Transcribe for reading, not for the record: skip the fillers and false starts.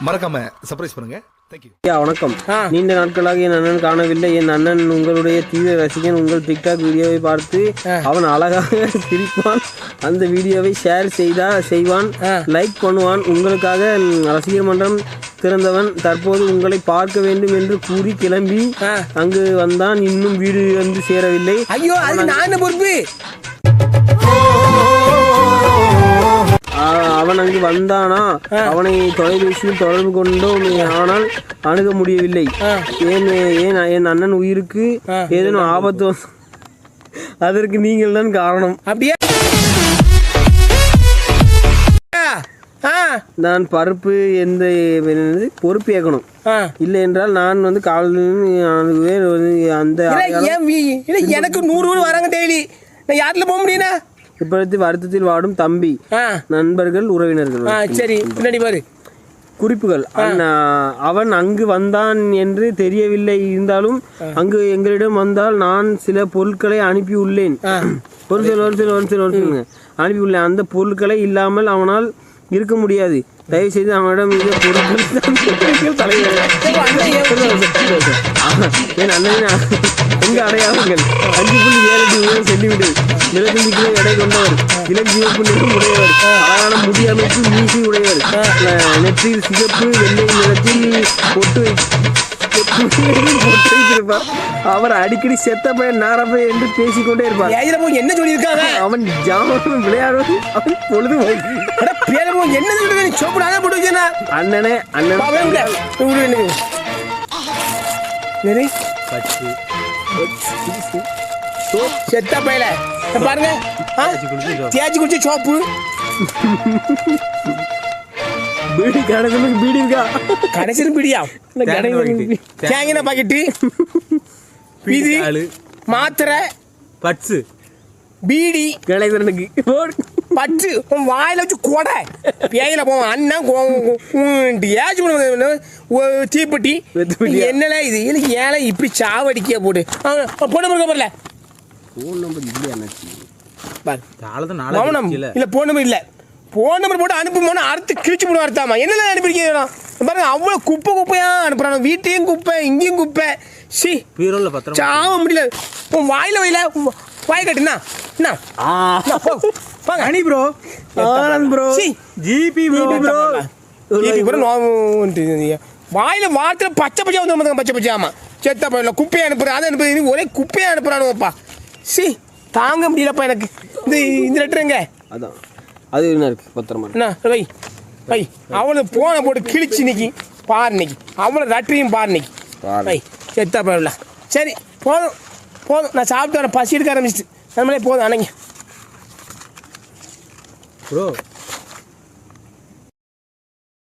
மறக்காம சர்ப்ரைஸ் பண்ணுங்க. தேங்க்யூ. வணக்கம். நீண்ட நாட்களாக என் அண்ணன் காணவில்லை. என் அண்ணன் உங்களுடைய தீவிர ரசிகன். உங்கள் டிக்டாக் வீடியோவை பார்த்து அவன் அழகாக சிரிப்பான். அந்த வீடியோவை ஷேர் செய்வான், லைக் பண்ணுவான். உங்களுக்காக ரசிகர் மன்றம் திறந்தவன். தற்போது உங்களை பார்க்க வேண்டும் என்று கூறி கிளம்பி அங்கு வந்தான். இன்னும் வீடு வந்து சேரவில்லை. ஐயோ, நான் பொறுப்பு. அவன் அங்கு வந்தானா? அவனை தொலைபேசியில் தொடர்பு கொண்டோம், ஆனால் அணுக முடியவில்லை. என் அண்ணன் உயிருக்கு ஏதேனும் ஆபத்து, அதற்கு நீங்கள் தான் காரணம். அப்படியே நான் பருப்பு எந்த பொறுப்பு ஏற்கணும். இல்லை என்றால் நான் வந்து காலையில் அந்த எனக்கு 100 வராங்க டெய்லி. நான் யாருல போக முடியும்னா இப்பொழுது வருத்தத்தில் வாடும் தம்பி, நண்பர்கள், உறவினர்கள். சரி, பின்னாடி பாரு குறிப்புகள். அவன் அங்கு வந்தான் என்று தெரியவில்லை. இருந்தாலும் அங்கு எங்களிடம் வந்தால் நான் சில பொருட்களை அனுப்பியுள்ளேன். அனுப்பியுள்ளேன். அந்த பொருட்களை இல்லாமல் அவனால் இருக்க முடியாது. தயவு செய்து அவனிடம் இந்த பொருட்கள் தலைவர் என் அண்ணன் எங்க அடையாளங்கள் 5.7 சென்டிமீட்டர், 25 கிலோ எடை கொண்டவர், இளம் சிவப்பு நிறம் உடையவர், அழகான முடி அமைப்பு, மீசி உடையவர், நெற்றியில் சிகப்பு வெள்ளை நிறத்தில் பொட்டு வைத்திருப்பார். அவர் அடிக்கடி செத்த பையன் நாரப்பை என்று பேசிக்கொண்டே இருப்பார். என்ன சொல்லியிருக்காங்க? அவன் ஜாமன் விளையாடுவது அவன் பொழுது என்ன சொல்றது? அண்ணனே செத்த பையல பாருங்க, தேய்ச்சி குடிச்சு சோப்பு பீடி பீடி இருக்கா? கடைசியில் பீடியா? தேங்கின பாக்கெட்டு, இது மாத்திரை, பட்ஸு, பீடி, கணேசனுக்கு பட்ஸு வாயில வச்சு கொடை பேயில போவோம். அண்ணன் தீப்பெட்டி என்னல இது? எனக்கு ஏழை இப்படி சாவடிக்க போட்டு போன நம்பர் வரல. ஃபோன் நம்பர் இல்ல, போன் நம்பர் இல்ல. போன் நம்பர் போட்டு அனுப்புமோனா அறுத்து கிழிச்சு போட அறுத்தாமா என்னென்ன அனுப்பிருக்கீங்க பாருங்க. அவ்வளோ குப்பையா அனுப்புறாங்க. வீட்டையும் குப்பை, இங்கேயும் குப்பை. சி சாவ முடியல. உன் வாயில வாய் கட்டுனா அனி ப்ரோ, ப்ரோ, ஜிபி ப்ரோ, வாயில வார்த்தை பச்சை பச்சை வந்து பச்சை பச்சை. ஆமா, செத்த பையில குப்பையை அனுப்புறேன், அதை அனுப்புறது, ஒரே குப்பையை அனுப்புறானுப்பா. சி தாங்க முடியலப்பா எனக்கு. இந்த லெட்டர் எங்க? அதான் அது என்ன இருக்கு பத்திரமா என்ன வை வை. அவளை போனை போட்டு கிழிச்சு நிக்கி பாரு நிக்கி. அவளை லெட்டரையும் பாரு நிக்கி வை. செத்த பையில. சரி, போதும் போதும், நான் சாப்பிட்டு வரேன். பசி எடுக்க ஆரம்பிச்சிட்டு நம்மளே போதும். அணைங்க ப்ரோ.